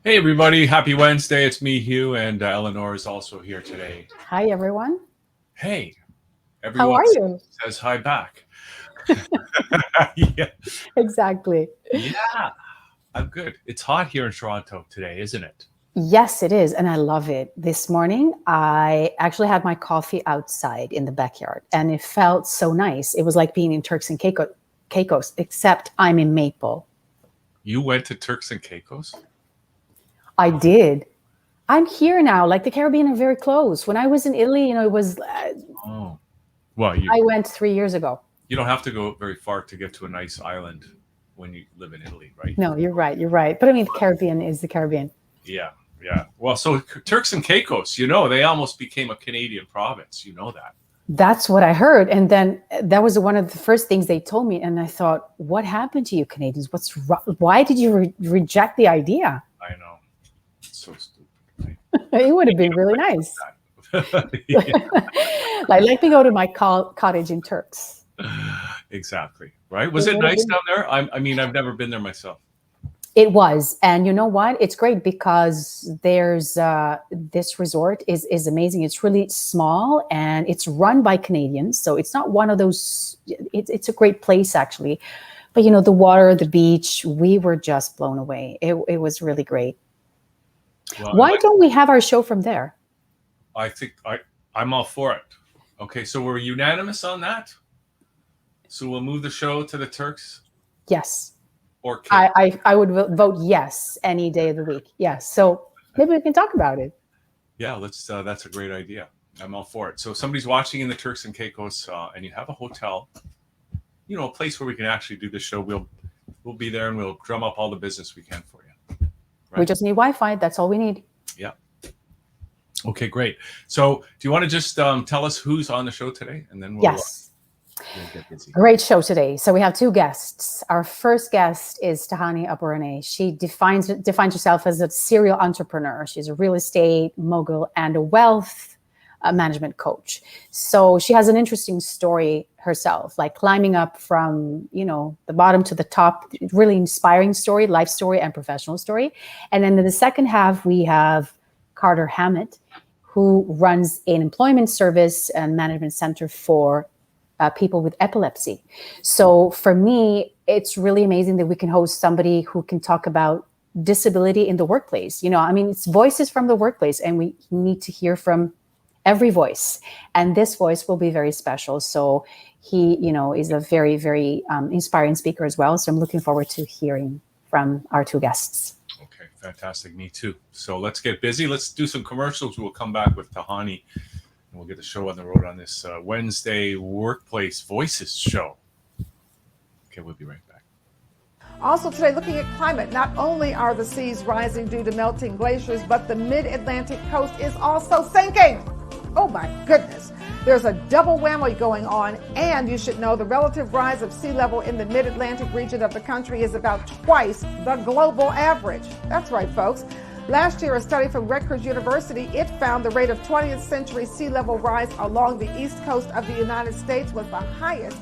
Hey everybody, happy Wednesday. It's me, Hugh, and Eleanor is also here today. Hi everyone. Hey, everyone. How are you? Says hi back. Yeah. Exactly. Yeah, I'm good. It's hot here in Toronto today, isn't it? Yes, it is, and I love it. This morning, I actually had my coffee outside in the backyard, and it felt so nice. It was like being in Turks and Caicos, except I'm in Maple. You went to Turks and Caicos? I did. I'm here now. Like the Caribbean are very close. When I was in Italy, it was. Oh, well, I went 3 years ago. You don't have to go very far to get to a nice island when you live in Italy, right? No, you're right. You're right. But I mean, the Caribbean is the Caribbean. Yeah. Well, so Turks and Caicos, they almost became a Canadian province. You know that. That's what I heard. And then that was one of the first things they told me. And I thought, what happened to you Canadians? What's wrong? Why did you reject the idea? I know. It's so stupid. Right? It would have been really nice. Like, let me go to my cottage in Turks. Exactly. Right. Was it nice down there? I mean, I've never been there myself. It was. And you know what? It's great because there's this resort is amazing. It's really small and it's run by Canadians. So it's not one of those, it's a great place actually. But the water, the beach, we were just blown away. It was really great. Well, why don't we have our show from there? I think I'm all for it. Okay, so we're unanimous on that. So we'll move the show to the Turks. Yes. Or I would vote yes any day of the week. Yes. So maybe we can talk about it. Yeah, let's. That's a great idea. I'm all for it. So if somebody's watching in the Turks and Caicos, and you have a hotel, a place where we can actually do the show, we'll be there and we'll drum up all the business we can for you. Right? We just need Wi-Fi. That's all we need. Yeah. Okay, great. So do you want to just tell us who's on the show today? And then we'll get busy. Great show today. So we have two guests. Our first guest is Tahani Aburaneh. She defines herself as a serial entrepreneur. She's a real estate mogul and a wealth management coach. So she has an interesting story herself, like climbing up from, the bottom to the top, really inspiring story, life story and professional story. And then in the second half, we have Carter Hammett, who runs an employment service and management center for people with epilepsy. So for me, it's really amazing that we can host somebody who can talk about disability in the workplace. It's voices from the workplace, and we need to hear from every voice. And this voice will be very special. So he, is a very, very inspiring speaker as well. So I'm looking forward to hearing from our two guests. Okay, fantastic. Me too. So let's get busy. Let's do some commercials. We'll come back with Tahani. And we'll get the show on the road on this Wednesday Workplace Voices show. Okay, we'll be right back. Also today, looking at climate, not only are the seas rising due to melting glaciers, but the mid-Atlantic coast is also sinking. Oh my goodness. There's a double whammy going on, and you should know the relative rise of sea level in the mid-Atlantic region of the country is about twice the global average. That's right, folks. Last year, a study from Rutgers University, it found the rate of 20th century sea level rise along the east coast of the United States was the highest.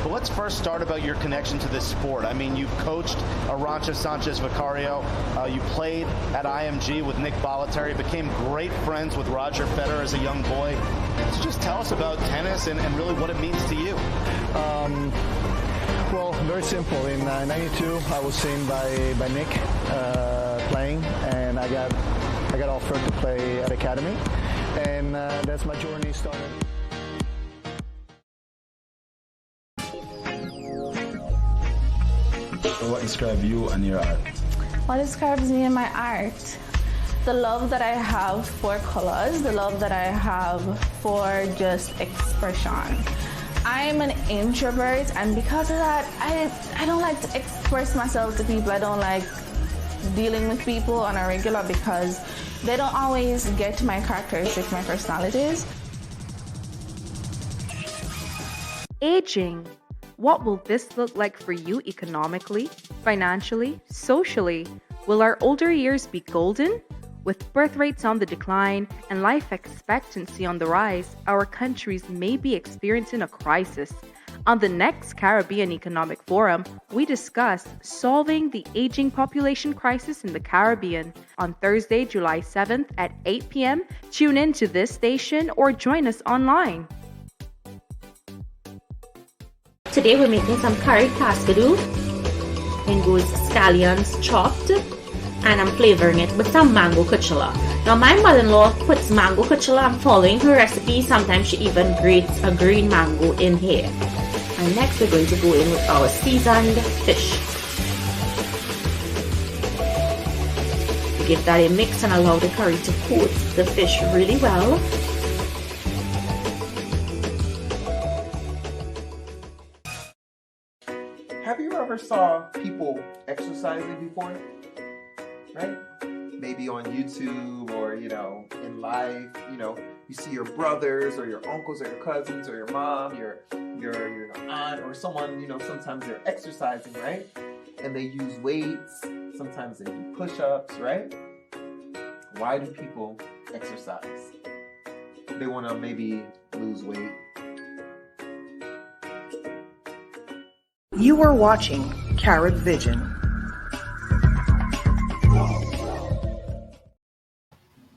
But let's first start about your connection to this sport. I mean, you've coached Arantxa Sanchez Vicario. You played at IMG with Nick Bollettieri, became great friends with Roger Federer as a young boy. So just tell us about tennis and really what it means to you. Well, very simple. In '92, I was seen by Nick playing, and I got offered to play at Academy, and that's my journey started. So what describes you and your art? What describes me and my art? The love that I have for colors, the love that I have for just expression. I'm an introvert, and because of that, I don't like to express myself to people. I don't like dealing with people on a regular because they don't always get my characteristics, my personalities. Aging. What will this look like for you economically, financially, socially? Will our older years be golden? With birth rates on the decline and life expectancy on the rise, our countries may be experiencing a crisis. On the next Caribbean Economic Forum, we discuss solving the aging population crisis in the Caribbean. On Thursday, July 7th at 8 p.m., tune in to this station or join us online. Today we're making some curry cascadoo. Then goes scallions chopped, and I'm flavoring it with some mango cuchilla. Now my mother-in-law puts mango cuchilla. I'm following her recipe. Sometimes she even grates a green mango in here. And next we're going to go in with our seasoned fish. Give that a mix and allow the curry to coat the fish really well. Have you ever saw people exercising before? Right? Maybe on YouTube or, in life, you see your brothers or your uncles or your cousins or your mom, your aunt or someone, sometimes they're exercising, right? And they use weights. Sometimes they do push-ups, right? Why do people exercise? They want to maybe lose weight. You are watching Carrot Vision.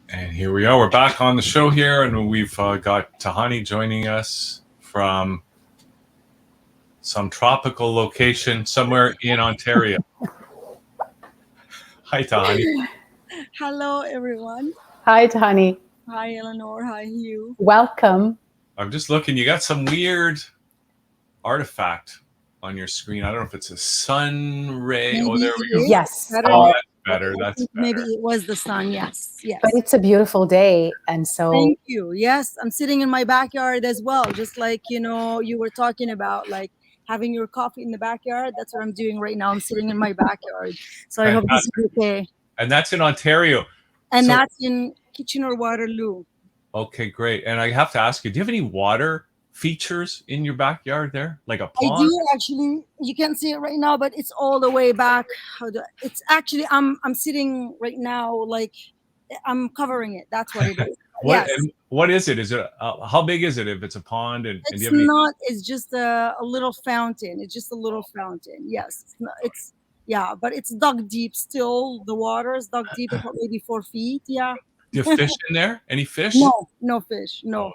And here we are. We're back on the show here, and we've got Tahani joining us from some tropical location somewhere in Ontario. Hi, Tahani. Hello, everyone. Hi, Tahani. Hi, Eleanor. Hi, Hugh. Welcome. I'm just looking. You got some weird artifact on your screen. I don't know if it's a sun ray. Maybe oh, there we go. Yes. Oh, that's better. That's better. Maybe it was the sun. Yes. Yes. But it's a beautiful day. And so. Thank you. Yes. I'm sitting in my backyard as well. Just like, you were talking about, like having your coffee in the backyard. That's what I'm doing right now. I'm sitting in my backyard. So I hope this is okay. And that's in Ontario. And that's in Kitchener-Waterloo. Okay, great. And I have to ask you, do you have any water features in your backyard there? Like a pond? I do actually. You can't see it right now, but it's all the way back. It's actually, I'm sitting right now, like I'm covering it. That's what it is. Yes. And what is it? Is it how big is it? If it's a pond, and it's not. It's just a little fountain. It's just a little fountain. Yes, it's yeah, but it's dug deep still. The water is dug deep, about maybe 4 feet. Yeah. Do you have fish in there? Any fish? No fish. No.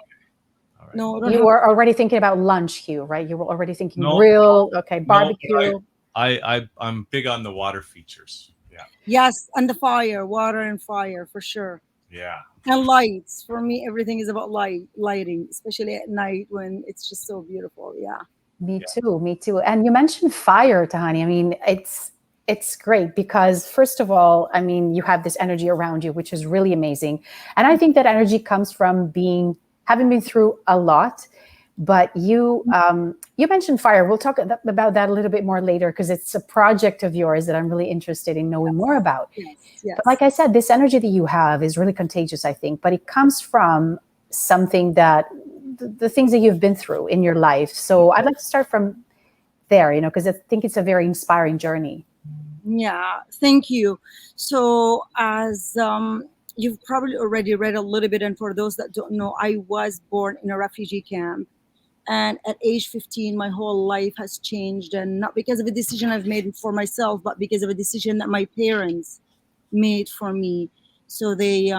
Oh, right. No. You were already thinking about lunch, Hugh, right? You were already thinking grill. Okay, barbecue. No, I'm big on the water features. Yeah. Yes, and the fire, water and fire for sure. Yeah. And lights. For me, everything is about lighting, especially at night when it's just so beautiful. Yeah. Me too. And you mentioned fire, Tahani. I mean, it's great because first of all, I mean, you have this energy around you, which is really amazing. And I think that energy comes from having been through a lot. But you mentioned fire. We'll talk about that a little bit more later because it's a project of yours that I'm really interested in knowing more about. Yes. But like I said, this energy that you have is really contagious, I think. But it comes from something that the things that you've been through in your life. So I'd like to start from there, because I think it's a very inspiring journey. Yeah, thank you. So as you've probably already read a little bit, and for those that don't know, I was born in a refugee camp. And at age 15, my whole life has changed. And not because of a decision I've made for myself, but because of a decision that my parents made for me. So they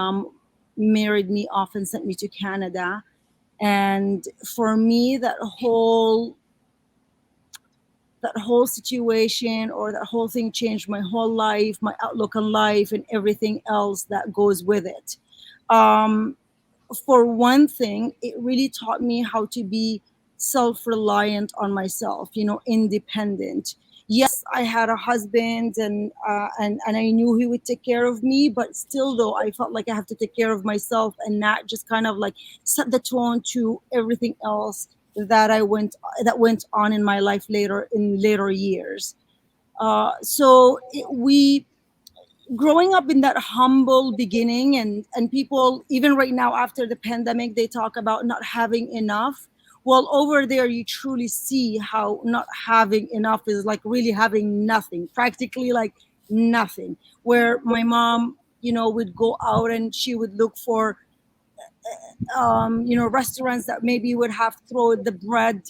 married me off and sent me to Canada. And for me, that whole situation or that whole thing changed my whole life, my outlook on life, and everything else that goes with it. For one thing, it really taught me how to be self-reliant on myself, independent. Yes, I had a husband and I knew he would take care of me, but still though, I felt like I have to take care of myself and not just kind of like set the tone to everything else that went on in my life in later years. Growing up in that humble beginning and people, even right now after the pandemic, they talk about not having enough. Well, over there, you truly see how not having enough is like really having nothing, practically like nothing. Where my mom, would go out and she would look for, restaurants that maybe would have throw the bread,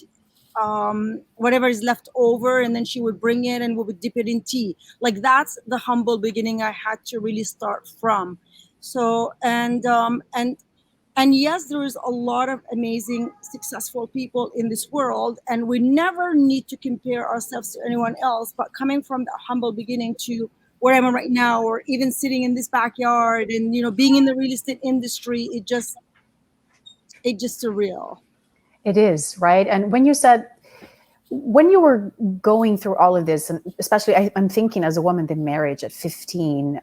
whatever is left over, and then she would bring it and we would dip it in tea. Like that's the humble beginning I had to really start from. So and yes, there is a lot of amazing, successful people in this world, and we never need to compare ourselves to anyone else. But coming from the humble beginning to where I'm right now, or even sitting in this backyard and being in the real estate industry, it's just surreal. It is, right? And when you said, when you were going through all of this, and especially I'm thinking as a woman in marriage at 15,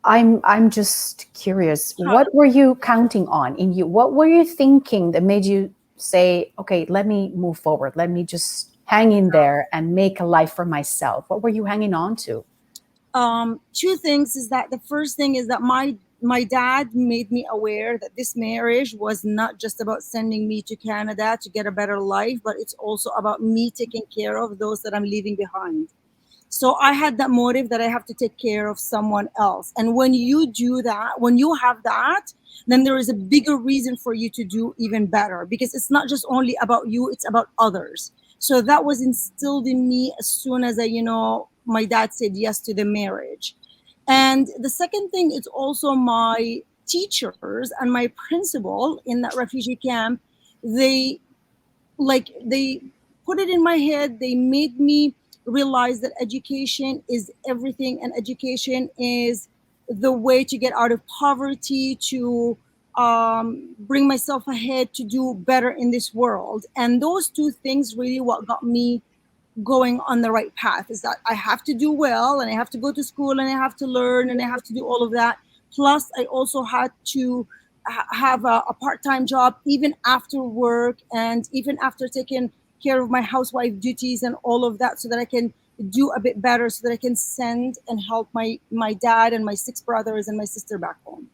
I'm just curious, what were you counting on in you? What were you thinking that made you say, okay, let me move forward. Let me just hang in there and make a life for myself. What were you hanging on to? Two things is that the first thing is that my dad made me aware that this marriage was not just about sending me to Canada to get a better life, but it's also about me taking care of those that I'm leaving behind. So I had that motive that I have to take care of someone else. And when you do that, when you have that, then there is a bigger reason for you to do even better, because it's not just only about you, it's about others. So that was instilled in me as soon as my dad said yes to the marriage. And the second thing is also my teachers and my principal in that refugee camp. They put it in my head. They made me realize that education is everything, and education is the way to get out of poverty, to bring myself ahead, to do better in this world. And those two things really what got me going on the right path, is that I have to do well, and I have to go to school, and I have to learn, and I have to do all of that. Plus I also had to have a part-time job even after work, and even after taking care of my housewife duties and all of that, so that I can do a bit better, so that I can send and help my dad and my 6 brothers and my sister back home.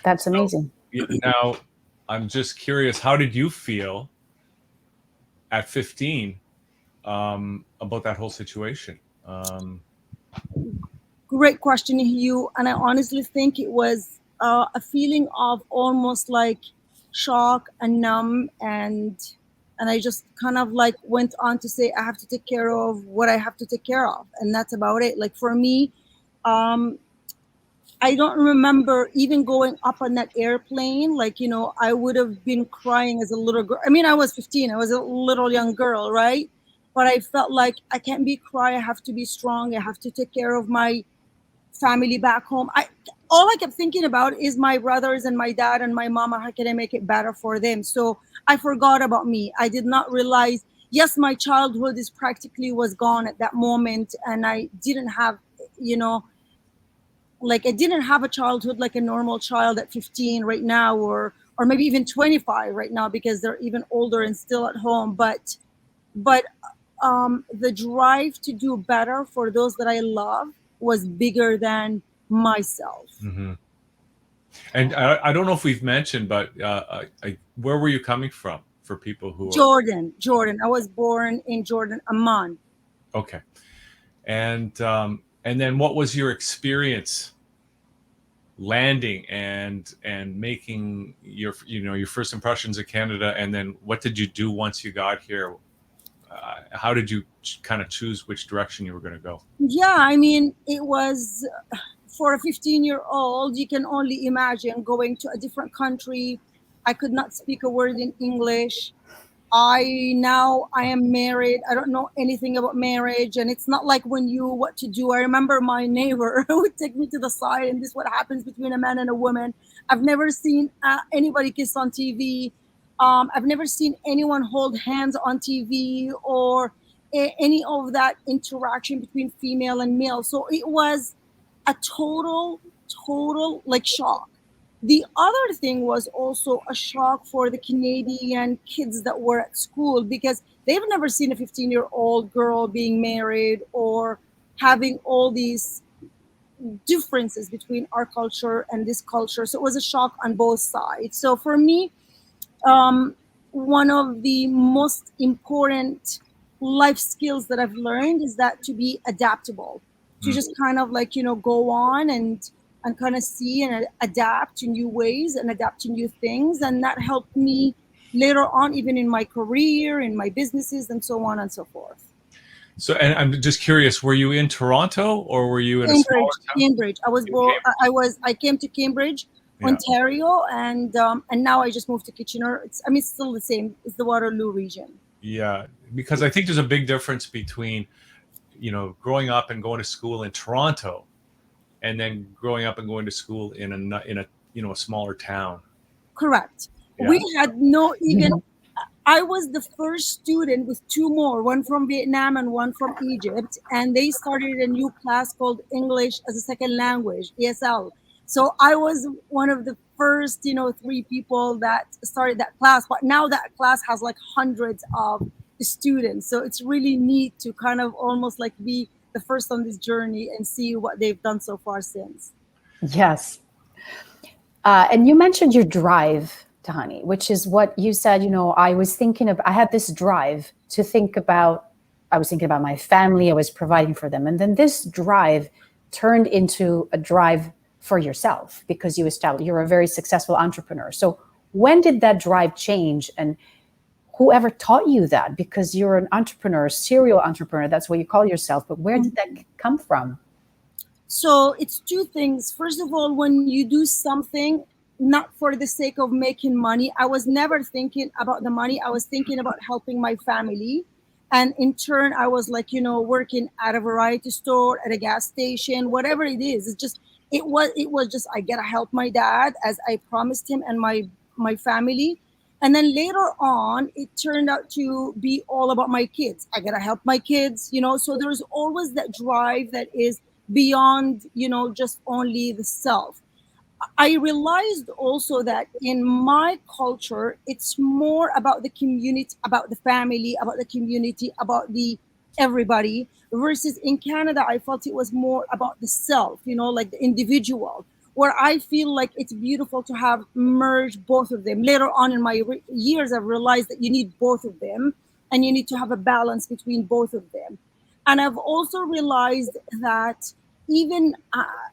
That's amazing. Now, I'm just curious, how did you feel at 15 about that whole situation? Great question, Hugh. And I honestly think it was a feeling of almost like shock and numb, and I just kind of like went on to say I have to take care of what I have to take care of, and that's about it. Like for me, I don't remember even going up on that airplane. Like, I would have been crying as a little girl. I mean, I was 15, I was a little young girl, right? But I felt like I can't be cry, I have to be strong, I have to take care of my family back home. All I kept thinking about is my brothers and my dad and my mama. How can I make it better for them? So I forgot about me. I did not realize, yes, my childhood is practically was gone at that moment, and I didn't have, like I didn't have a childhood like a normal child at 15 right now, or maybe even 25 right now, because they're even older and still at home. But the drive to do better for those that I love was bigger than myself. Mm-hmm. And I don't know if we've mentioned, but where were you coming from, for people who Jordan. I was born in Jordan, Amman. Okay. And then what was your experience landing and making your first impressions of Canada, and then what did you do once you got here? How did you kind of choose which direction you were going to go? Yeah, I mean, it was, for a 15-year-old, you can only imagine going to a different country. I could not speak a word in English. I am married. I don't know anything about marriage, and it's not like what to do. I remember my neighbor would take me to the side, and this is what happens between a man and a woman. I've never seen anybody kiss on TV. I've never seen anyone hold hands on TV, or any of that interaction between female and male. So it was a total like shock. The other thing was also a shock for the Canadian kids that were at school, because they've never seen a 15-year-old girl being married or having all these differences between our culture and this culture. So it was a shock on both sides. So for me, one of the most important life skills that I've learned is that to be adaptable, to just kind of like, go on and kind of see and adapt to new ways and adapt to new things. And that helped me later on, even in my career, in my businesses, and so on and so forth. So, and I'm just curious, were you in Toronto or were you in a smaller town? Cambridge. I was born. I came to Cambridge, Ontario, and now I just moved to Kitchener. It's still the same. It's the Waterloo region. Yeah, because I think there's a big difference between, growing up and going to school in Toronto, and then growing up and going to school in a smaller town. Correct. Yeah. We had no even. I was the first student with two more, one from Vietnam and one from Egypt, and they started a new class called English as a Second Language, ESL. So I was one of the first, 3 people that started that class. But now that class has like hundreds of students. So it's really neat to kind of almost like be the first on this journey and see what they've done so far since. Yes. And you mentioned your drive, Tahani, which is what you said, I had this drive to I was thinking about my family, I was providing for them. And then this drive turned into a drive for yourself because you're a very successful entrepreneur. So when did that drive change, and whoever taught you that? Because you're an entrepreneur, serial entrepreneur, that's what you call yourself. But where did that come from? So it's two things. First of all, when you do something not for the sake of making money, I was never thinking about the money. I was thinking about helping my family. And in turn, I was like, working at a variety store, at a gas station, whatever it is. It was just, I gotta help my dad as I promised him and my family. And then later on, it turned out to be all about my kids. I gotta help my kids, so there's always that drive that is beyond, just only the self. I realized also that in my culture, it's more about the community, about the family, about the community, about the everybody, versus in Canada, I felt it was more about the self, like the individual, where I feel like it's beautiful to have merged both of them. Later on in my years, I've realized that you need both of them and you need to have a balance between both of them. And I've also realized that even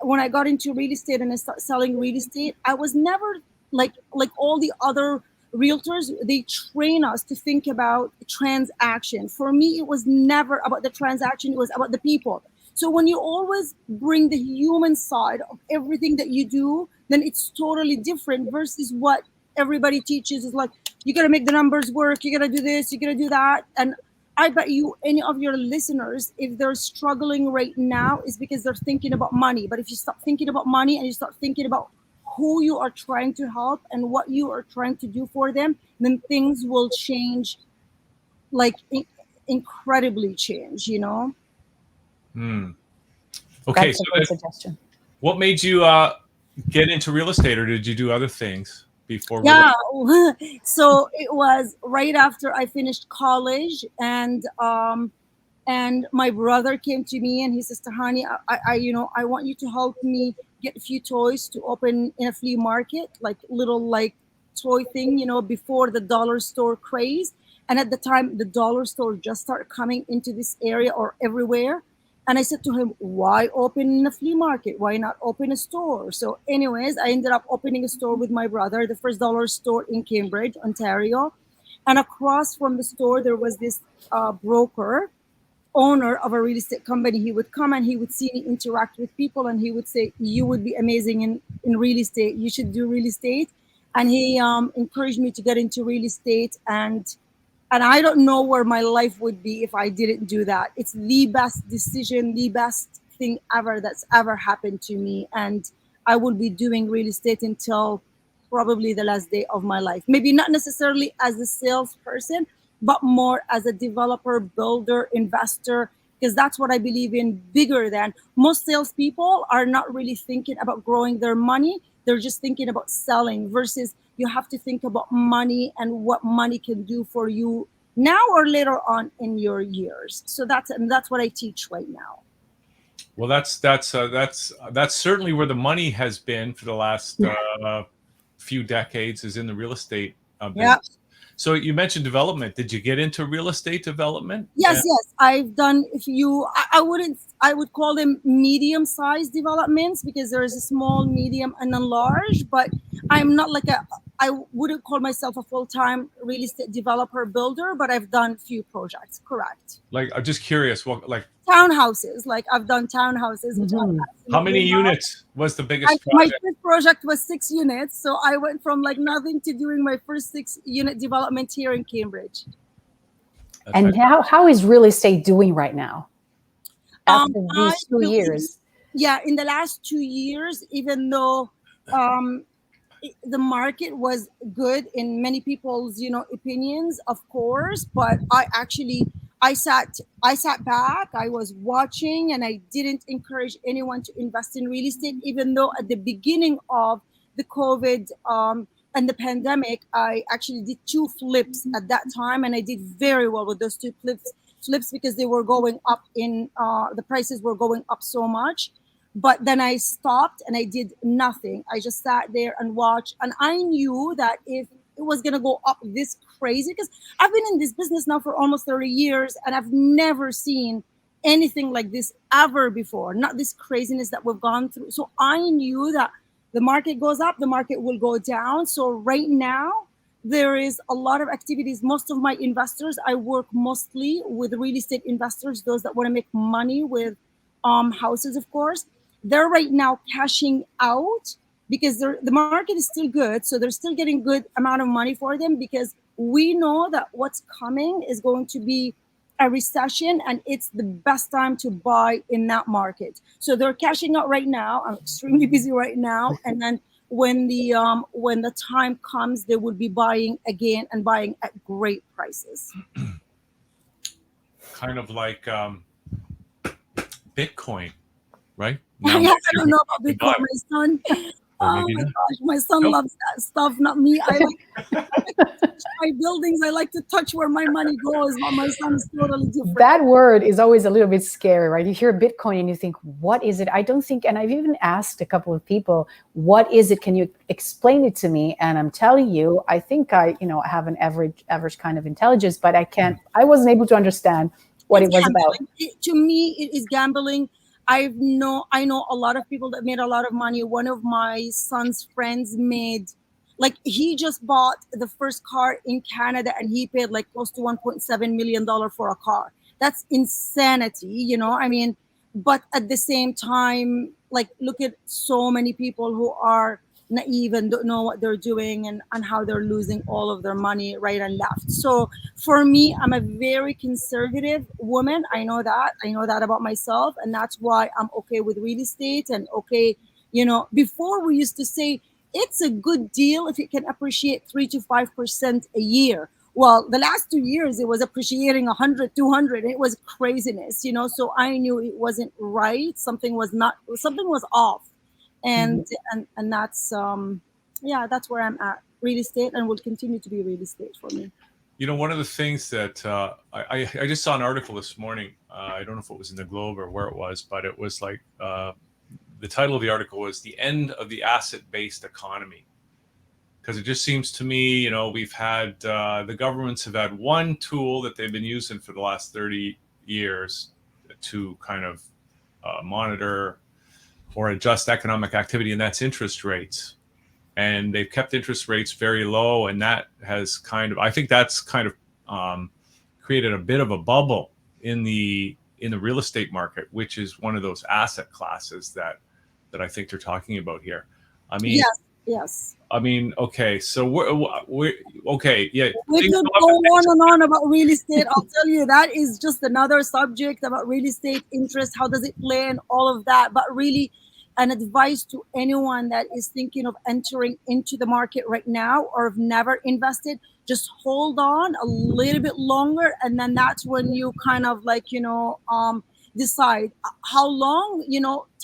when I got into real estate and I started selling real estate, I was never like all the other realtors. They train us to think about transaction. For me, it was never about the transaction. It was about the people. So when you always bring the human side of everything that you do, then it's totally different versus what everybody teaches is like, you got to make the numbers work. You got to do this, you got to do that. And I bet you any of your listeners, if they're struggling right now, is because they're thinking about money. But if you stop thinking about money and you start thinking about who you are trying to help and what you are trying to do for them, then things will change, like incredibly change, Okay, That's a great suggestion. What made you get into real estate, or did you do other things before? Yeah, so it was right after I finished college, and my brother came to me and he says, Tahani, I want you to help me get a few toys to open in a flea market, like little toy thing, before the dollar store craze. And at the time, the dollar store just started coming into this area or everywhere. And I said to him, why open a flea market? Why not open a store? So anyways, I ended up opening a store with my brother, the first dollar store in Cambridge, Ontario. And across from the store, there was this broker, owner of a real estate company. He would come and he would see me interact with people and he would say, you would be amazing in real estate. You should do real estate. And he encouraged me to get into real estate. And I don't know where my life would be if I didn't do that. It's the best decision, the best thing ever that's ever happened to me. And I will be doing real estate until probably the last day of my life. Maybe not necessarily as a salesperson, but more as a developer, builder, investor, because that's what I believe in bigger than. Most salespeople are not really thinking about growing their money. They're just thinking about selling, versus you have to think about money and what money can do for you now or later on in your years. So that's what I teach right now. Well, that's certainly where the money has been for the last few decades, is in the real estate business. So you mentioned development. Did you get into real estate development? Yes, yes. I've done I would call them medium-sized developments, because there is a small, medium, and a large, but I'm not I wouldn't call myself a full-time real estate developer builder, but I've done few projects, correct. Like, I'm just curious, what, like townhouses, like I've done townhouses. Which how many units was the biggest project? My first project was 6 units. So I went from like nothing to doing my first 6-unit development here in Cambridge. And how is real estate doing right now after these 2 years? Yeah, in the last 2 years, even though the market was good in many people's, opinions, of course, but I sat back, I was watching, and I didn't encourage anyone to invest in real estate, even though at the beginning of the COVID and the pandemic, I actually did 2 flips at that time, and I did very well with those 2 flips because they were going up the prices were going up so much. But then I stopped and I did nothing. I just sat there and watched. And I knew that if it was going to go up this crazy, because I've been in this business now for almost 30 years and I've never seen anything like this ever before. Not this craziness that we've gone through. So I knew that the market goes up, the market will go down. So right now, there is a lot of activities. Most of my investors, I work mostly with real estate investors, those that want to make money with houses, of course. They're right now cashing out because the market is still good. So they're still getting good amount of money for them, because we know that what's coming is going to be a recession, and it's the best time to buy in that market. So they're cashing out right now. I'm extremely busy right now. And then when the time comes, they will be buying again and buying at great prices. Kind of like Bitcoin, right? I don't know about Bitcoin, my son. Oh my gosh, my son loves that stuff, not me. I like to touch my buildings. I like to touch where my money goes, but my son is totally different. That word is always a little bit scary, right? You hear Bitcoin and you think, what is it? I don't think, and I've even asked a couple of people, what is it? Can you explain it to me? And I'm telling you, I think I have an average kind of intelligence, but I wasn't able to understand what it was about. To me, it is gambling. I know a lot of people that made a lot of money. One of my son's friends he just bought the first car in Canada, and he paid like close to $1.7 million for a car. That's insanity, I mean, but at the same time, like, look at so many people who are naive and don't know what they're doing and how they're losing all of their money right and left. So for me, I'm a very conservative woman. I know that about myself, and that's why I'm okay with real estate. And okay, before we used to say it's a good deal if it can appreciate 3 to 5% a year. Well, the last 2 years it was appreciating 100, 200. It was craziness, so I knew it wasn't right. Something was off. And that's that's where I'm at. Real estate, and will continue to be real estate for me. One of the things that I just saw an article this morning. I don't know if it was in the Globe or where it was, but it was like the title of the article was "The End of the Asset-Based Economy," because it just seems to me, we've had the governments have had one tool that they've been using for the last 30 years to kind of monitor or adjust economic activity, and that's interest rates. And they've kept interest rates very low, and that has I think that's kind of created a bit of a bubble in the real estate market, which is one of those asset classes that I think they're talking about here. I mean, yes. I mean, okay, so we're okay, yeah. We could go on and on about real estate. I'll tell you, that is just another subject about real estate interest. How does it play and all of that? But really, an advice to anyone that is thinking of entering into the market right now or have never invested, just hold on a little bit longer. And then that's when you kind of decide how long,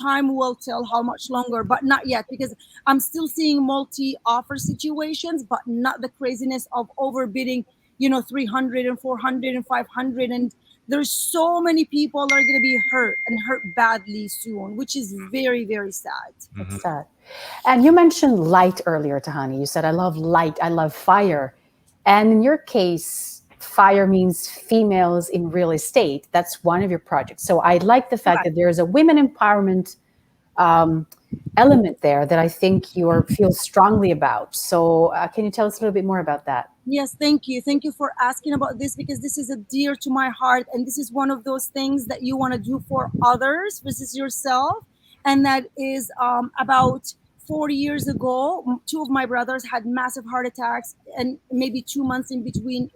time will tell how much longer, but not yet, because I'm still seeing multi-offer situations, but not the craziness of overbidding, 300 and 400 and 500. And there's so many people that are going to be hurt and hurt badly soon, which is very, very sad. It's sad. And you mentioned light earlier, Tahani. You said, I love light, I love fire. And in your case, fire means females in real estate. That's one of your projects. So I like the fact that there's a women empowerment element there that I think you feel strongly about. So can you tell us a little bit more about that? Yes, thank you. Thank you for asking about this, because this is a dear to my heart. And this is one of those things that you want to do for others versus yourself. And that is about 40 years ago, two of my brothers had massive heart attacks, and maybe 2 months in between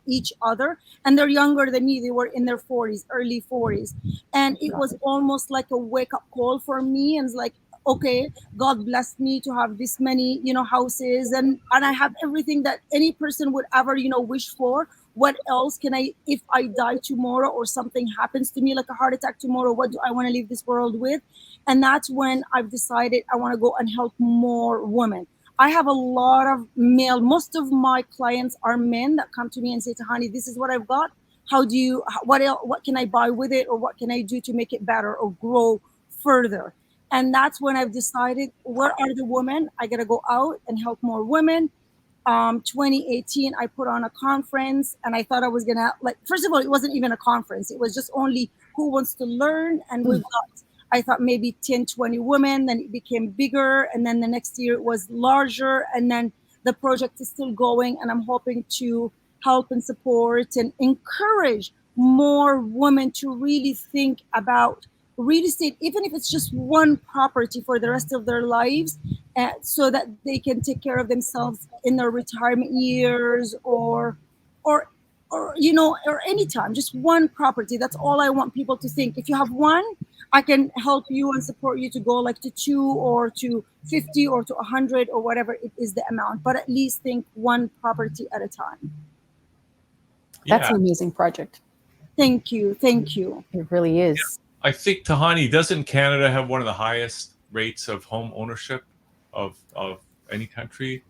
each other. And they're younger than me. They were in their 40s, early 40s. And it was almost like a wake-up call for me. And it's like, okay, God blessed me to have this many, houses, and I have everything that any person would ever, wish for. What else can I, if I die tomorrow or something happens to me, like a heart attack tomorrow, what do I want to leave this world with? And that's when I've decided I want to go and help more women. I have a lot of male, most of my clients are men that come to me and say, Tahani, this is what I've got. What else, what can I buy with it? Or what can I do to make it better or grow further? And that's when I've decided, where are the women? I got to go out and help more women. 2018, I put on a conference, and I thought I was going to, first of all, it wasn't even a conference. It was just only who wants to learn. And we've got, I thought maybe 10, 20 women. Then it became bigger. And then the next year it was larger. And then the project is still going. And I'm hoping to help and support and encourage more women to really think about real estate, even if it's just one property for the rest of their lives, so that they can take care of themselves in their retirement years or anytime, just one property. That's all I want people to think. If you have one, I can help you and support you to go like to 2 or to 50 or to 100 or whatever it is the amount, but at least think one property at a time. That's an amazing project. Thank you. Thank you. It really is. Yeah. I think, Tahani, doesn't Canada have one of the highest rates of home ownership of any country?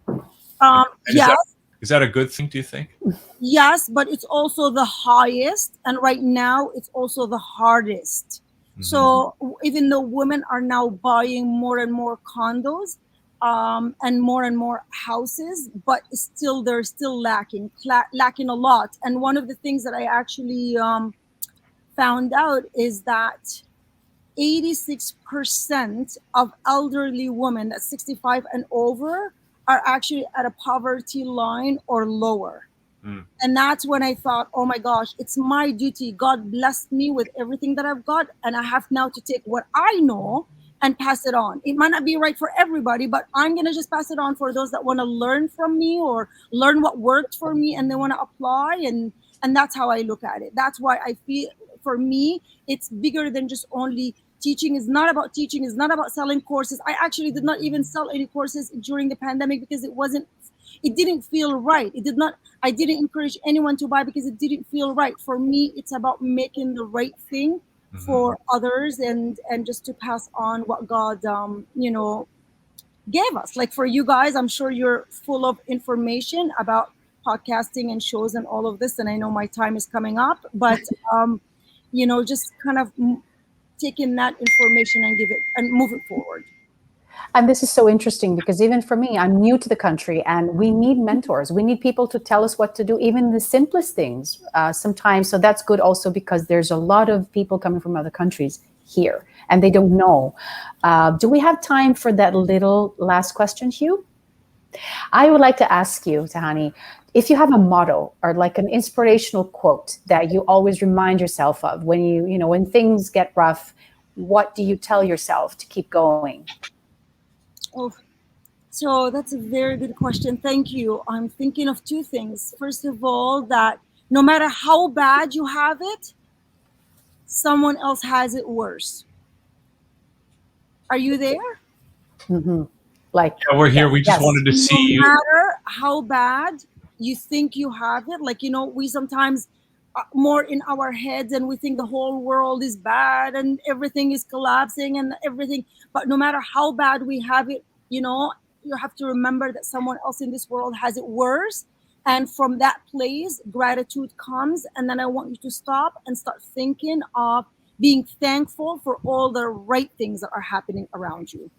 Yes. Is that a good thing, do you think? Yes, but it's also the highest. And right now, it's also the hardest. Mm-hmm. So even though women are now buying more and more condos and more houses, but still they're still lacking a lot. And one of the things that I actually found out is that 86% of elderly women that's 65 and over are actually at a poverty line or lower. And that's when I thought, oh my gosh, it's my duty. God blessed me with everything that I've got, and I have now to take what I know and pass it on. It might not be right for everybody, but I'm going to just pass it on for those that want to learn from me or learn what worked for me and they want to apply. And that's how I look at it. That's why I feel, for me, it's bigger than just only teaching. Is not about teaching. It's not about selling courses. I actually did not even sell any courses during the pandemic because it didn't feel right. I didn't encourage anyone to buy because it didn't feel right. For me, it's about making the right thing for others and just to pass on what God, gave us. Like for you guys, I'm sure you're full of information about podcasting and shows and all of this. And I know my time is coming up, but, just kind of taking that information and give it and move it forward. And this is so interesting because even for me, I'm new to the country and we need mentors. We need people to tell us what to do, even the simplest things sometimes. So that's good also because there's a lot of people coming from other countries here and they don't know. Do we have time for that little last question, Hugh? I would like to ask you, Tahani, if you have a motto or like an inspirational quote that you always remind yourself of when when things get rough, what do you tell yourself to keep going? Oh, so that's a very good question. Thank you. I'm thinking of two things. First of all, that no matter how bad you have it, someone else has it worse. Are you there? Mm-hmm. Yeah, we're here. We just wanted to see you. No matter how bad you think you have it, we sometimes more in our heads and we think the whole world is bad and everything is collapsing and everything. But no matter how bad we have it, you have to remember that someone else in this world has it worse. And from that place, gratitude comes. And then I want you to stop and start thinking of being thankful for all the right things that are happening around you.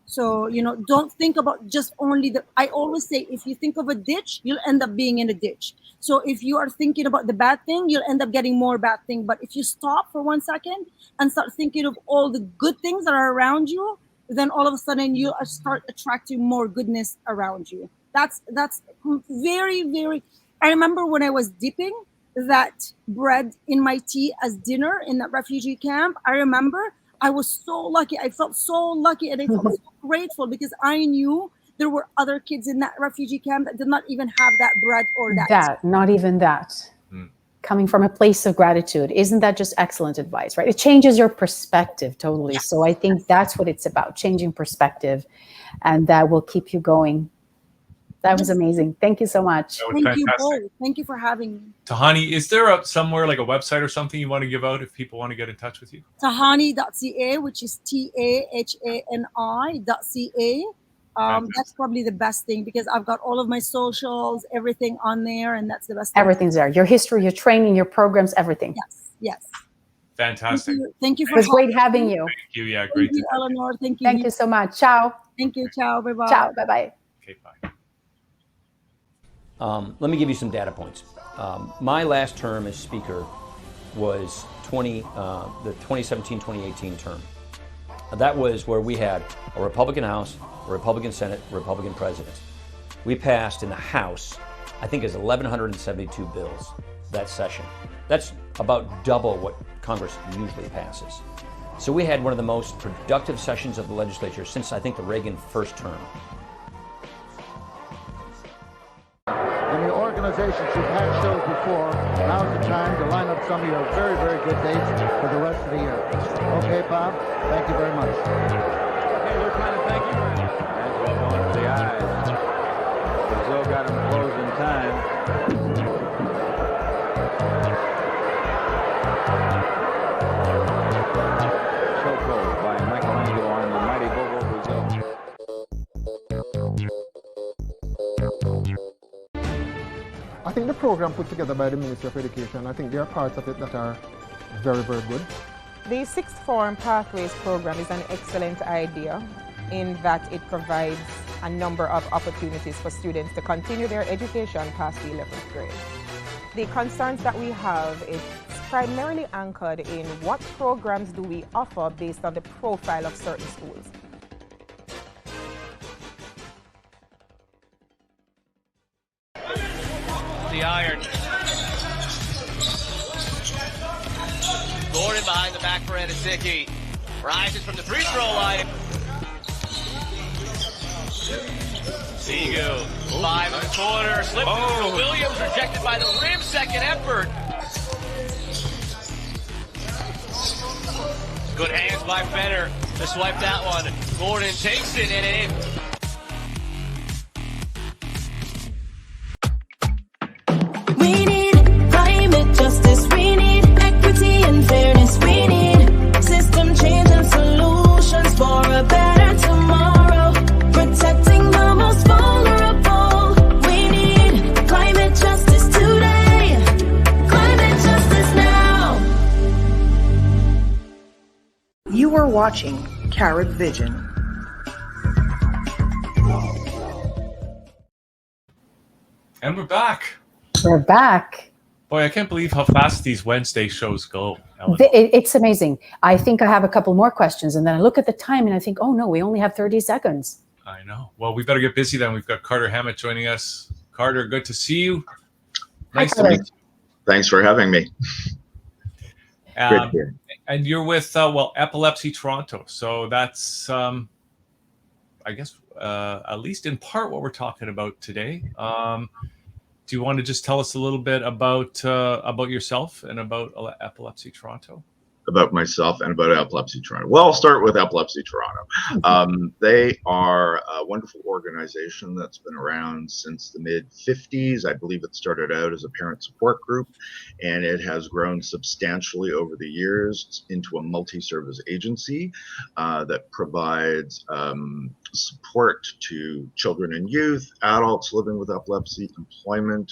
So, you know, don't think about just only I always say, if you think of a ditch, you'll end up being in a ditch. So if you are thinking about the bad thing, you'll end up getting more bad thing. But if you stop for 1 second and start thinking of all the good things that are around you, then all of a sudden you start attracting more goodness around you. That's very, very, I remember when I was dipping that bread in my tea as dinner in that refugee camp. I remember I was so lucky. I felt so lucky and I felt so grateful because I knew there were other kids in that refugee camp that did not even have that bread or that. Not even that. Coming from a place of gratitude. Isn't that just excellent advice, right? It changes your perspective totally. Yes. So I think that's what it's about, changing perspective, and that will keep you going. That was amazing. Thank you so much. Thank you both. Thank you for having me. Tahani, is there somewhere like a website or something you want to give out if people want to get in touch with you? Tahani.ca, which is TAHANI.ca. That's probably the best thing because I've got all of my socials, everything on there, and that's the best thing. Everything's there. Your history, your training, your programs, everything. Yes. Fantastic. Thank you for It was great having you. Thank you. Yeah, great. Thank you, Eleanor. Thank you. Thank you so much. Ciao. Thank you. Ciao. Bye-bye. Ciao. Bye-bye. Okay, bye. Let me give you some data points. My last term as speaker was the 2017-2018 term. That was where we had a Republican House, a Republican Senate, Republican President. We passed in the House, I think it was 1,172 bills that session. That's about double what Congress usually passes. So we had one of the most productive sessions of the legislature since I think the Reagan first term. And the organizations who've had shows before, now's the time to line up some of your very, very good dates for the rest of the year. Okay, Bob? Thank you very much. Okay, Lieutenant, thank you. As we're going to the eyes. Brazil got him closed in time. Choco by Michelangelo on the mighty Bobo Brazil. I think the program put together by the Ministry of Education, I think there are parts of it that are very, very good. The Sixth Form Pathways program is an excellent idea in that it provides a number of opportunities for students to continue their education past the 11th grade. The concerns that we have is primarily anchored in what programs do we offer based on the profile of certain schools. The iron. Gordon behind the back for Anisiki. Rises from the free throw line. Sigu, 5 in the corner, slipped through. Williams rejected by the rim, second effort. Good hands by Fenner to swipe that one. Gordon takes it and in. We need climate justice, we need equity and fairness, we need system change and solutions for a better tomorrow, protecting the most vulnerable. We need climate justice today, climate justice now. You are watching Carrot Vision. And we're back. We're back. Boy, I can't believe how fast these Wednesday shows go. It's amazing. I think I have a couple more questions, and then I look at the time and I think, oh no, we only have 30 seconds. I know. Well, we better get busy then. We've got Carter Hammett joining us. Carter, good to see you. Nice to meet you. Thanks for having me. And you're with, Epilepsy Toronto. So that's, I guess, at least in part what we're talking about today. Do you want to just tell us a little bit about yourself and about Epilepsy Toronto? About myself and about Epilepsy Toronto. Well, I'll start with Epilepsy Toronto. They are a wonderful organization that's been around since the mid-50s. I believe it started out as a parent support group, and it has grown substantially over the years into a multi-service agency that provides support to children and youth, adults living with epilepsy, employment,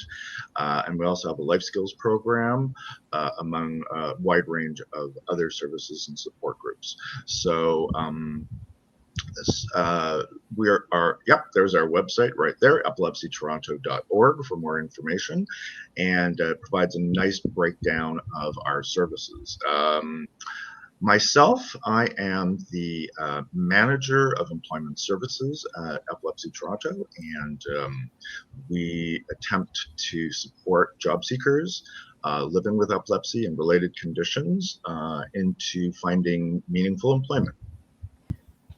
and we also have a life skills program among a wide range of other services and support groups. So there's our website right there, epilepsytoronto.org, for more information, and provides a nice breakdown of our services. Myself, I am the manager of employment services at Epilepsy Toronto, and we attempt to support job seekers living with epilepsy and related conditions into finding meaningful employment.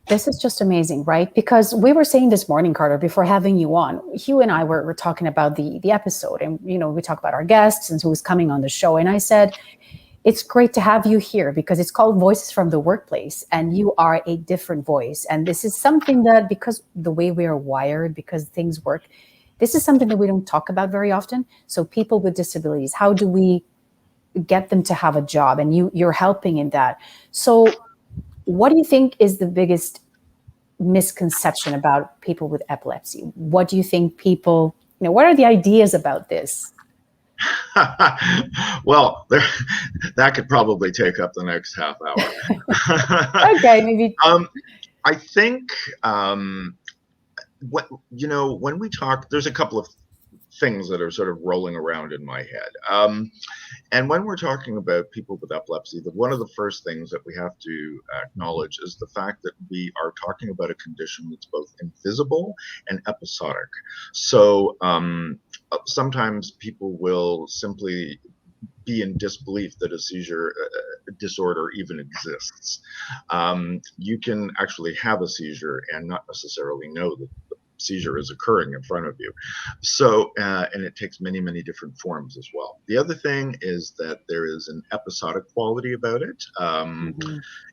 This is just amazing, right? Because we were saying this morning, Carter, before having you on, Hugh and I were talking about the episode, and we talk about our guests and who's coming on the show, and I said, it's great to have you here because it's called Voices from the Workplace, and you are a different voice. And this is something that, because the way we are wired, because things work, this is something that we don't talk about very often. So people with disabilities, how do we get them to have a job? And you're helping in that. So what do you think is the biggest misconception about people with epilepsy? What do you think people, what are the ideas about this? Well, that could probably take up the next half hour. Okay, maybe. I think when we talk, there's a couple of things that are sort of rolling around in my head. And when we're talking about people with epilepsy, one of the first things that we have to acknowledge is the fact that we are talking about a condition that's both invisible and episodic. So sometimes people will simply be in disbelief that a seizure disorder even exists. You can actually have a seizure and not necessarily know that the seizure is occurring in front of you. So, and it takes many, many different forms as well. The other thing is that there is an episodic quality about it.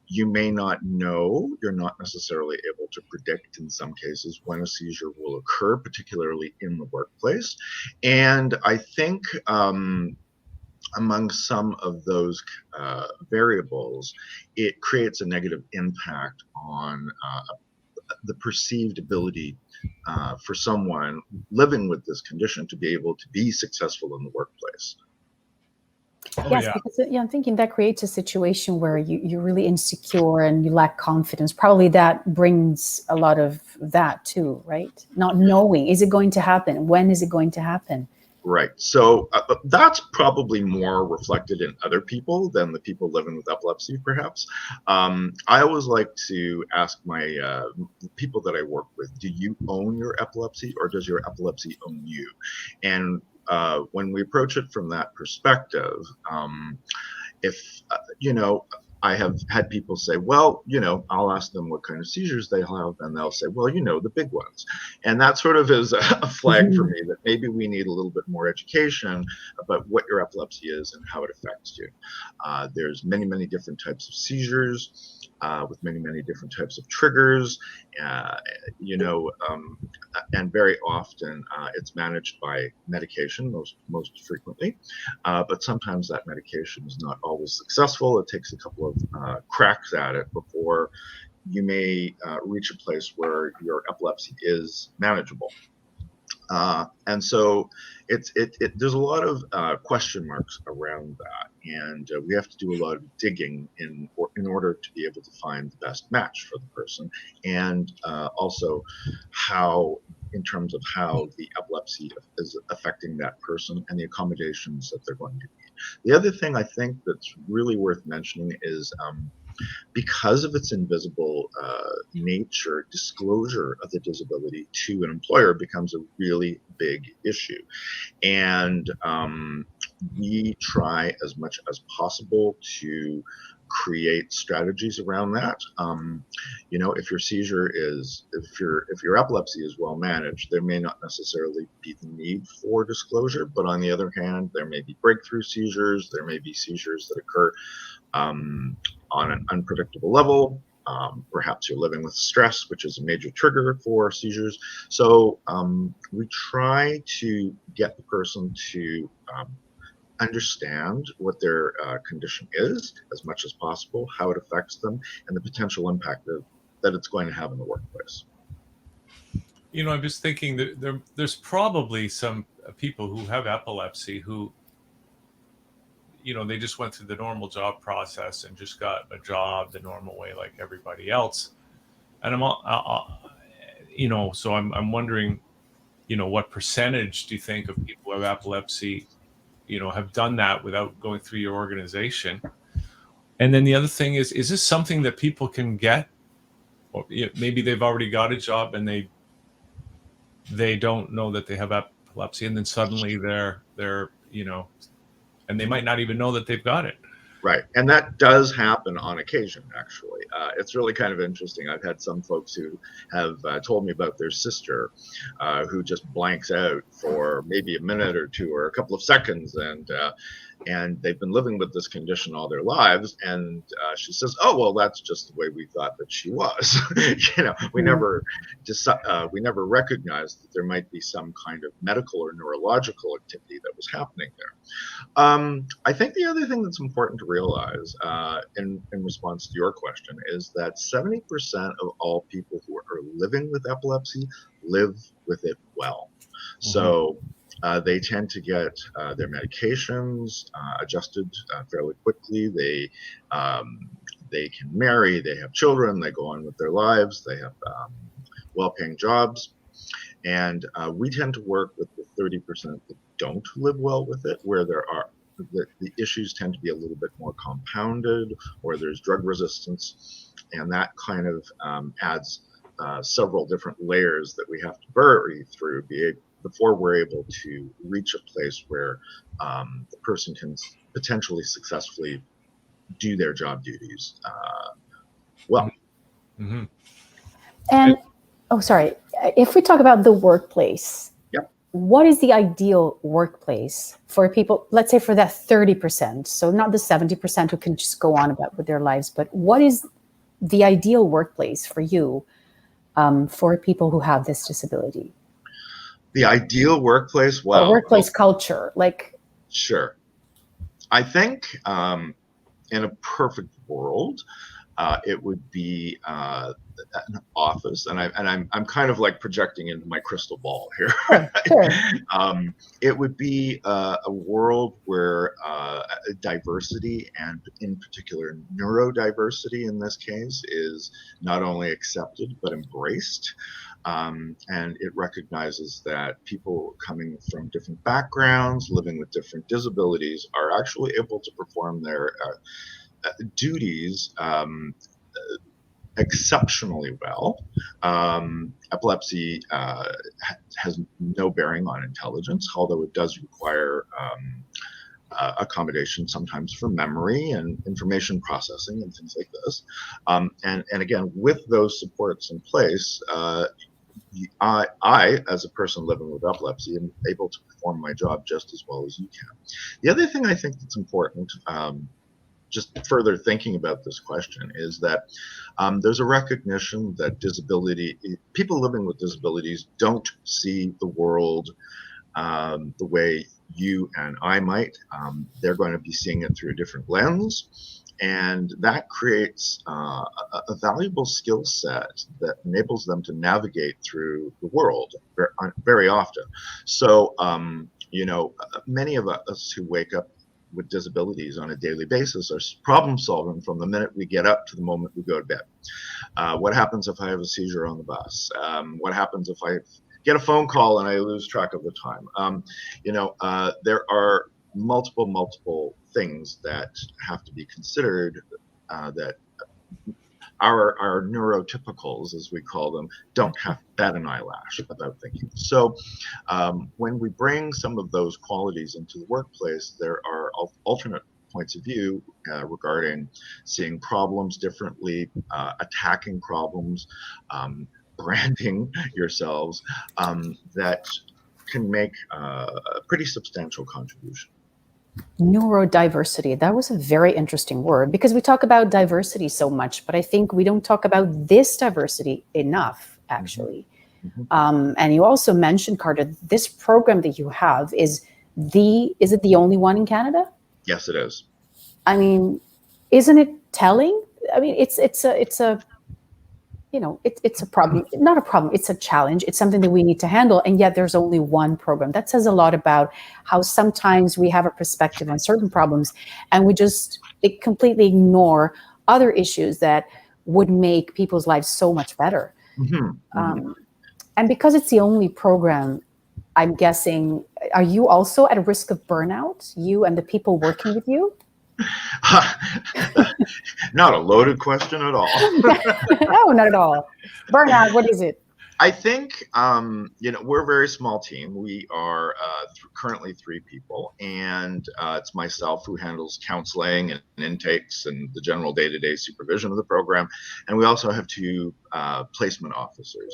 You may not know, you're not necessarily able to predict in some cases when a seizure will occur, particularly in the workplace. And I think among some of those variables, it creates a negative impact on the perceived ability for someone living with this condition to be able to be successful in the workplace. Yes, because I'm thinking that creates a situation where you're really insecure and you lack confidence. Probably that brings a lot of that too, right? Not knowing, is it going to happen? When is it going to happen? Right. So that's probably more reflected in other people than the people living with epilepsy, perhaps. I always like to ask my people that I work with, do you own your epilepsy or does your epilepsy own you? And when we approach it from that perspective, if, I have had people say, well, I'll ask them what kind of seizures they have, and they'll say, well, the big ones. And that sort of is a flag for me that maybe we need a little bit more education about what your epilepsy is and how it affects you. There's many, many different types of seizures with many, many different types of triggers, and very often it's managed by medication, most frequently, but sometimes that medication is not always successful. It takes a couple of cracks at it before you may reach a place where your epilepsy is manageable. And so there's a lot of question marks around that, and we have to do a lot of digging in order to be able to find the best match for the person, and also in terms of how the epilepsy is affecting that person and the accommodations that they're going to need. The other thing I think that's really worth mentioning is because of its invisible nature, disclosure of the disability to an employer becomes a really big issue. And we try as much as possible to create strategies around that. If your seizure if your epilepsy is well managed, there may not necessarily be the need for disclosure, but on the other hand, there may be breakthrough seizures, there may be seizures that occur on an unpredictable level. Perhaps you're living with stress, which is a major trigger for seizures. So we try to get the person to understand what their condition is as much as possible, how it affects them, and the potential impact that it's going to have in the workplace. I'm just thinking that there's probably some people who have epilepsy who, they just went through the normal job process and just got a job the normal way like everybody else. And so I'm wondering, what percentage do you think of people who have epilepsy, have done that without going through your organization? And then the other thing is this something that people can get? Or maybe they've already got a job and they don't know that they have epilepsy, and then suddenly they're and they might not even know that they've got it. Right. And that does happen on occasion, actually. It's really kind of interesting. I've had some folks who have told me about their sister who just blanks out for maybe a minute or two or a couple of seconds. And they've been living with this condition all their lives. And she says, oh, well, that's just the way we thought that she was. We never recognized that there might be some kind of medical or neurological activity that was happening there. I think the other thing that's important to realize in response to your question is that 70% of all people who are living with epilepsy live with it well. So they tend to get their medications adjusted fairly quickly. They can marry, they have children, they go on with their lives, they have well-paying jobs. And we tend to work with the 30% that don't live well with it, where the issues tend to be a little bit more compounded, or there's drug resistance, and that kind of adds several different layers that we have to bury through before we're able to reach a place where the person can potentially successfully do their job duties well. Mm-hmm. And sorry, if we talk about the workplace, what is the ideal workplace for people, let's say for that 30%, so not the 70% who can just go on about with their lives, but what is the ideal workplace for you for people who have this disability? The ideal workplace, or workplace culture, like. Sure. I think in a perfect world, it would be an office, and I'm kind of like projecting into my crystal ball here. Sure. It would be a world where diversity, and in particular neurodiversity in this case, is not only accepted but embraced. And it recognizes that people coming from different backgrounds, living with different disabilities, are actually able to perform their duties exceptionally well. Epilepsy has no bearing on intelligence, although it does require accommodation sometimes for memory and information processing and things like this. And again, with those supports in place, I, as a person living with epilepsy, am able to perform my job just as well as you can. The other thing I think that's important, just further thinking about this question, is that there's a recognition that people living with disabilities don't see the world the way you and I might. They're going to be seeing it through a different lens. And that creates a valuable skill set that enables them to navigate through the world very often. So, many of us who wake up with disabilities on a daily basis are problem solving from the minute we get up to the moment we go to bed. What happens if I have a seizure on the bus? What happens if I get a phone call and I lose track of the time? There are multiple things that have to be considered that our neurotypicals, as we call them, don't have bat an eyelash about thinking. So when we bring some of those qualities into the workplace, there are alternate points of view regarding seeing problems differently, attacking problems, branding yourselves, that can make a pretty substantial contribution. Neurodiversity, that was a very interesting word, because we talk about diversity so much, but I think we don't talk about this diversity enough, actually. Mm-hmm. And you also mentioned, Carter, this program that you have is it the only one in Canada? Yes, it is. I mean, isn't it telling? I mean, it's it's a problem, not a problem, it's a challenge. It's something that we need to handle. And yet there's only one program. That says a lot about how sometimes we have a perspective on certain problems and we just completely ignore other issues that would make people's lives so much better. And because it's the only program, I'm guessing, are you also at a risk of burnout, you and the people working with you? Not a loaded question at all. No, not at all. Burnout, what is it? I think, we're a very small team. We are currently 3 people, and it's myself who handles counseling and intakes and the general day-to-day supervision of the program. And we also have 2 placement officers,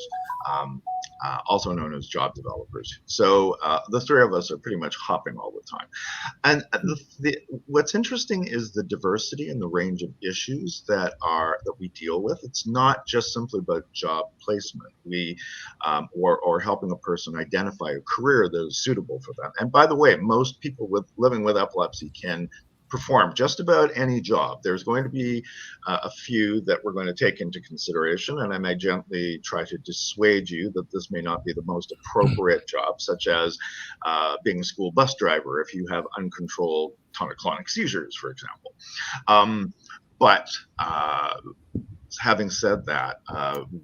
also known as job developers. So the 3 of us are pretty much hopping all the time. And what's interesting is the diversity and the range of issues that we deal with. It's not just simply about job placement. Or helping a person identify a career that is suitable for them. And by the way, most people living with epilepsy can perform just about any job. There's going to be a few that we're going to take into consideration, and I may gently try to dissuade you that this may not be the most appropriate job, such as being a school bus driver if you have uncontrolled tonic-clonic seizures, for example. But having said that,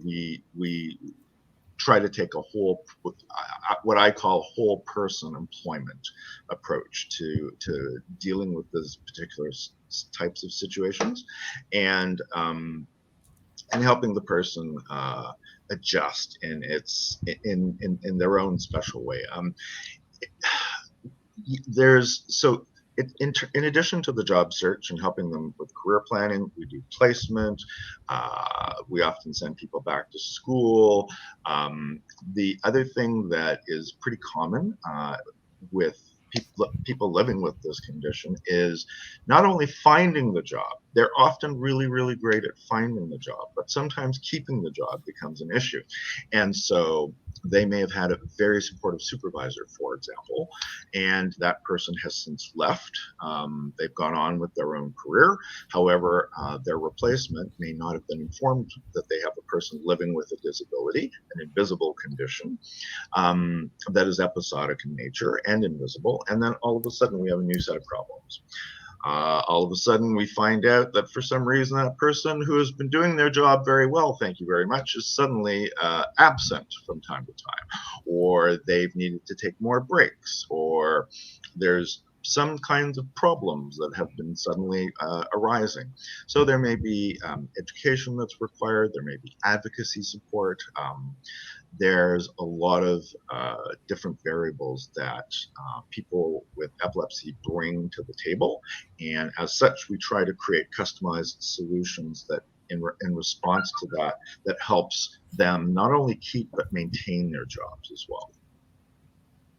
we try to take a whole, what I call whole person employment approach to dealing with these particular types of situations, and helping the person adjust in their own special way. In addition to the job search and helping them with career planning, we do placement. We often send people back to school. The other thing that is pretty common with people living with this condition is not only finding the job. They're often really, really great at finding the job, but sometimes keeping the job becomes an issue. And so they may have had a very supportive supervisor, for example, and that person has since left. They've gone on with their own career. However, their replacement may not have been informed that they have a person living with a disability, an invisible condition that is episodic in nature and invisible. And then all of a sudden we have a new set of problems. All of a sudden we find out that for some reason that person who has been doing their job very well, thank you very much, is suddenly absent from time to time, or they've needed to take more breaks, or there's some kinds of problems that have been suddenly arising. So there may be education that's required, there may be advocacy support. There's a lot of different variables that people with epilepsy bring to the table, and as such we try to create customized solutions that in response to that helps them not only keep but maintain their jobs as well,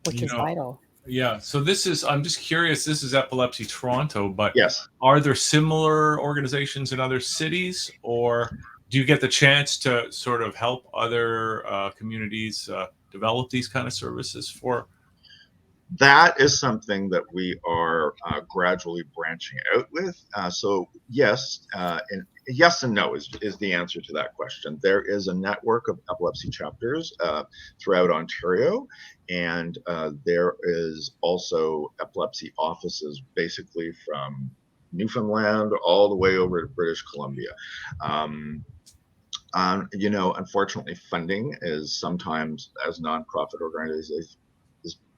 which is vital. Yeah, so I'm just curious, this is Epilepsy Toronto, but yes, are there similar organizations in other cities, or do you get the chance to sort of help other communities develop these kind of services for? That is something that we are gradually branching out with. So yes, and yes and no is the answer to that question. There is a network of epilepsy chapters throughout Ontario, and there is also epilepsy offices basically from Newfoundland all the way over to British Columbia. Unfortunately, funding is sometimes, as nonprofit organizations,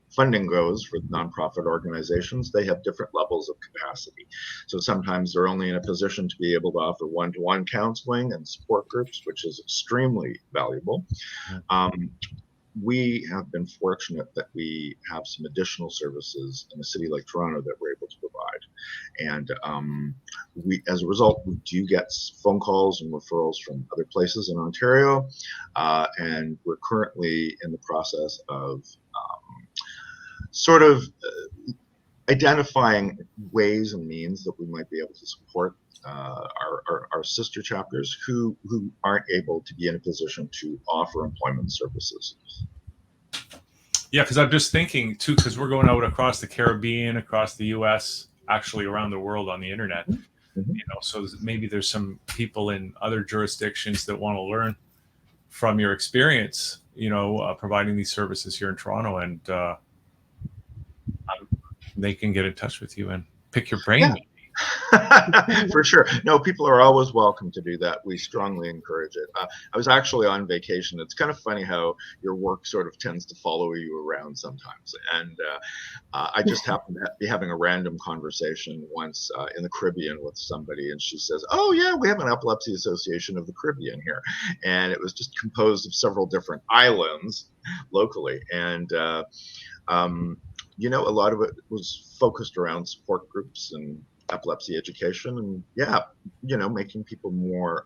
funding goes for nonprofit organizations, they have different levels of capacity. So sometimes they're only in a position to be able to offer one-to-one counseling and support groups, which is extremely valuable. We have been fortunate that we have some additional services in a city like Toronto that we're able to provide. And as a result, we do get phone calls and referrals from other places in Ontario. And we're currently in the process of identifying ways and means that we might be able to support our sister chapters who aren't able to be in a position to offer employment services. Yeah, because I'm just thinking too, because we're going out across the Caribbean, across the U.S., actually around the world on the internet. So maybe there's some people in other jurisdictions that want to learn from your experience, providing these services here in Toronto, and they can get in touch with you and pick your brain. For sure. No, people are always welcome to do that. We strongly encourage it. I was actually on vacation. It's kind of funny how your work sort of tends to follow you around sometimes. And I just happened to be having a random conversation once in the Caribbean with somebody, and she says, "Oh yeah, we have an Epilepsy Association of the Caribbean here," and it was just composed of several different islands locally, and a lot of it was focused around support groups and epilepsy education, and making people more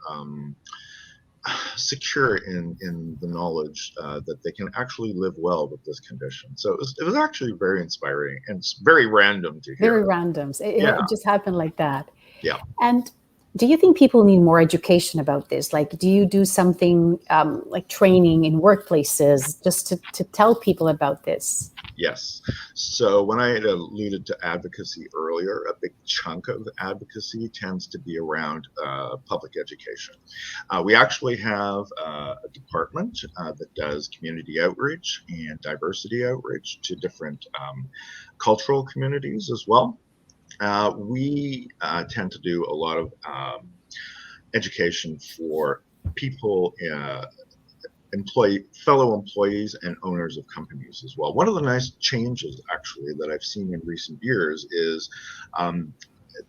secure in the knowledge that they can actually live well with this condition. So it was actually very inspiring, and it's very random to hear. Very random. It just happened like that. Yeah. And do you think people need more education about this? Like, do you do something like training in workplaces just to tell people about this? Yes. So when I had alluded to advocacy earlier, a big chunk of advocacy tends to be around public education. We actually have a department that does community outreach and diversity outreach to different cultural communities as well. We tend to do a lot of education for people, fellow employees and owners of companies as well. One of the nice changes actually that I've seen in recent years is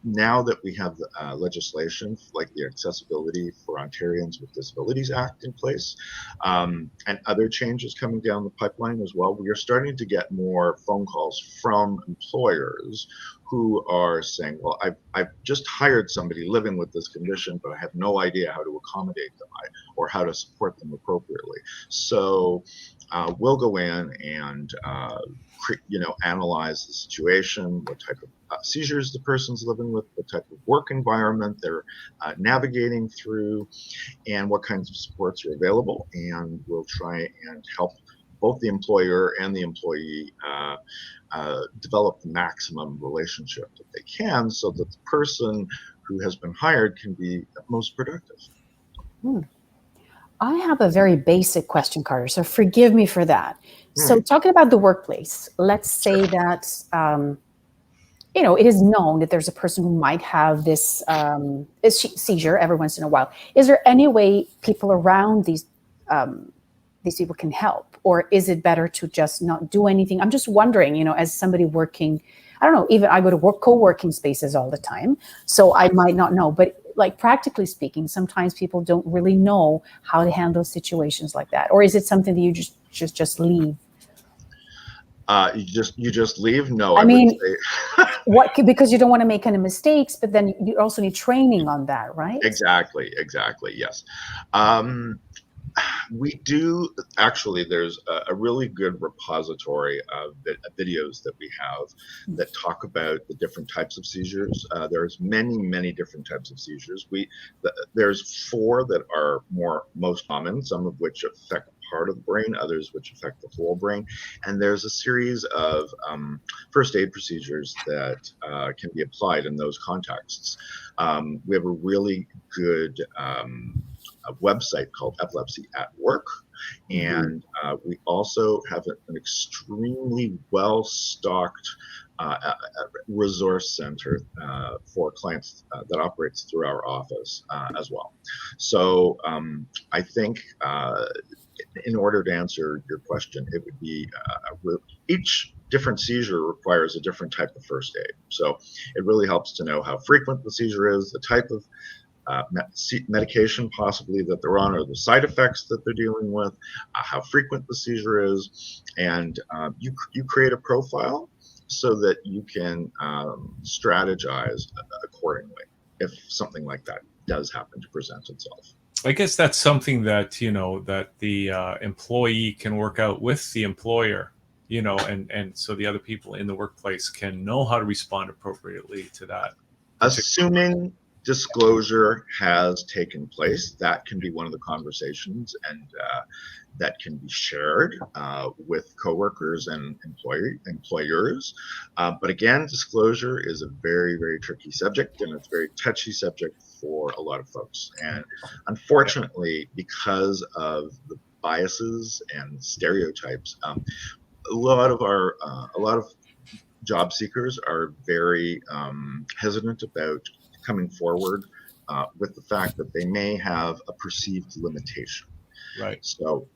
now that we have legislation like the Accessibility for Ontarians with Disabilities Act in place, and other changes coming down the pipeline as well, we are starting to get more phone calls from employers who are saying, well, I've just hired somebody living with this condition, but I have no idea how to accommodate them or how to support them appropriately. So we'll go in and analyze the situation, what type of seizures the person's living with, what type of work environment they're navigating through, and what kinds of supports are available. And we'll try and help both the employer and the employee develop the maximum relationship that they can, so that the person who has been hired can be most productive. I have a very basic question, Carter, so forgive me for that. So talking about the workplace, let's say that, it is known that there's a person who might have this seizure every once in a while. Is there any way people around these people can help? Or is it better to just not do anything? I'm just wondering, as somebody working, I don't know, even I go to co-working spaces all the time, so I might not know, but like practically speaking, sometimes people don't really know how to handle situations like that. Or is it something that you just leave? You just leave? No, I mean, because you don't want to make any mistakes, but then you also need training on that, right? Exactly, yes. We do, actually, there's a really good repository of videos that we have that talk about the different types of seizures. There's many different types of seizures. There's 4 that are most common, some of which affect part of the brain, others which affect the whole brain. And there's a series of first aid procedures that can be applied in those contexts. We have a really good a website called Epilepsy at Work, and we also have an extremely well-stocked resource center for clients that operates through our office as well. So I think in order to answer your question, it would be each different seizure requires a different type of first aid. So it really helps to know how frequent the seizure is, the type of medication possibly that they're on, or the side effects that they're dealing with, how frequent the seizure is, and you create a profile so that you can strategize accordingly if something like that does happen to present itself. I guess that's something that that the employee can work out with the employer, and so the other people in the workplace can know how to respond appropriately to that. Assuming disclosure has taken place, that can be one of the conversations, and that can be shared with coworkers and employers. But again, disclosure is a very, very tricky subject, and it's a very touchy subject for a lot of folks. And unfortunately, because of the biases and stereotypes, a lot of job seekers are very hesitant about coming forward with the fact that they may have a perceived limitation. Right. So,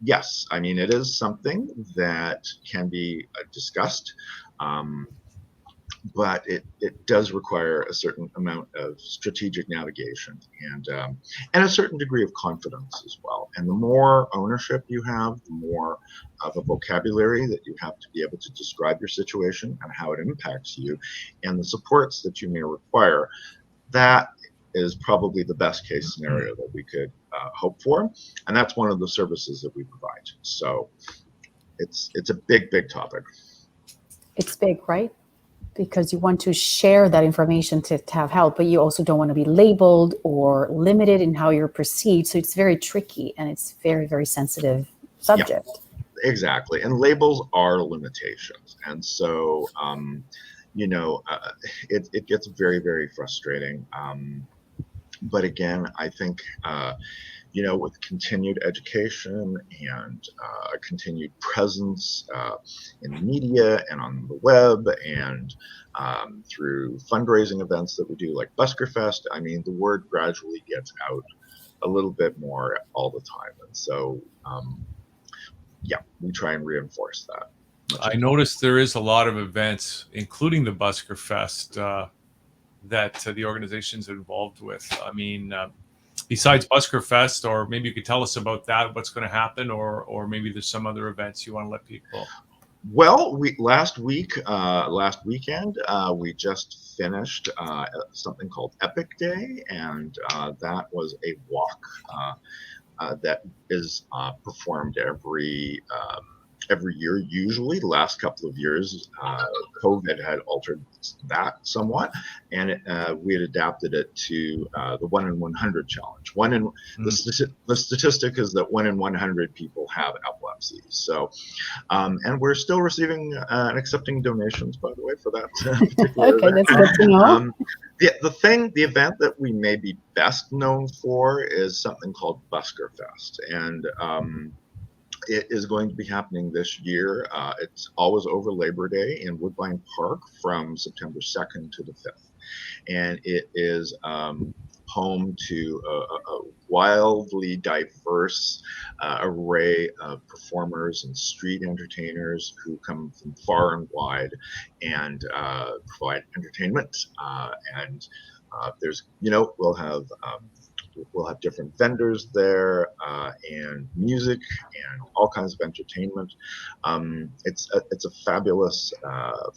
yes, I mean, it is something that can be discussed, but it does require a certain amount of strategic navigation and a certain degree of confidence as well. And the more ownership you have, the more of a vocabulary that you have to be able to describe your situation and how it impacts you, and the supports that you may require. That is probably the best case scenario that we could hope for, and that's one of the services that we provide. So it's a big topic. It's big, right? Because you want to share that information to have help, but you also don't want to be labeled or limited in how you're perceived. So it's very tricky, and it's very, very sensitive subject. Yeah, exactly. And labels are limitations. And so, it gets very, very frustrating. But again, I think, with continued education and continued presence in the media and on the web and through fundraising events that we do like Buskerfest, I mean, the word gradually gets out a little bit more all the time. And so, we try and reinforce that. I noticed there is a lot of events, including the Buskerfest, that the organization's involved with. I mean, besides Buskerfest, or maybe you could tell us about that, what's going to happen, or maybe there's some other events you want to let people. Well, last weekend, we just finished something called Epic Day, and that was a walk that is performed every year. Usually, the last couple of years, COVID had altered that somewhat, and we had adapted it to the 1 in 100 challenge. The statistic is that 1 in 100 people have epilepsy. So, and we're still receiving and accepting donations, by the way, for that particular event. That's good to know. The event that we may be best known for is something called Buskerfest, and it is going to be happening this year. It's always over Labor Day in Woodbine Park from September 2nd to the 5th. And it is home to a wildly diverse array of performers and street entertainers who come from far and wide and provide entertainment. There's, we'll have different vendors there and music and all kinds of entertainment. It's a fabulous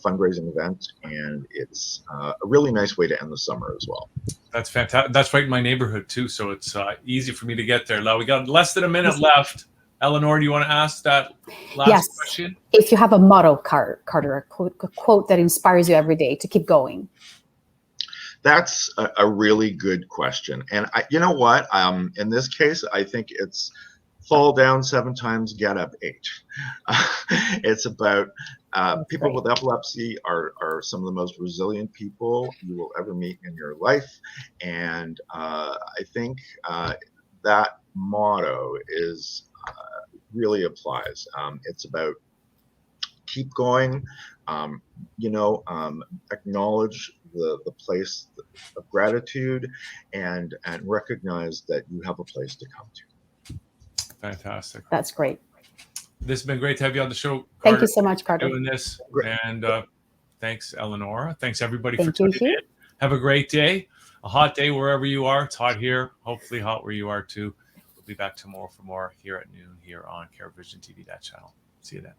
fundraising event, and it's a really nice way to end the summer as well. That's fantastic. That's right in my neighborhood too, so it's easy for me to get there. Now we got less than a minute left. Eleanor, do you want to ask that last question? If you have a motto, Carter, a quote that inspires you every day to keep going. That's a really good question. And you know what? In this case, I think it's fall down 7 times, get up 8. It's about people with epilepsy are some of the most resilient people you will ever meet in your life. And I think that motto really applies. It's about keep going, acknowledge the place of gratitude and recognize that you have a place to come to. Fantastic. That's great. This has been great to have you on the show, Carter. Thank you so much, Carter. Doing this. And thanks, Eleanor. Thanks, everybody, for tuning in. Have a great day. A hot day wherever you are. It's hot here. Hopefully hot where you are, too. We'll be back tomorrow for more here at noon here on CareVision TV, that channel. See you then.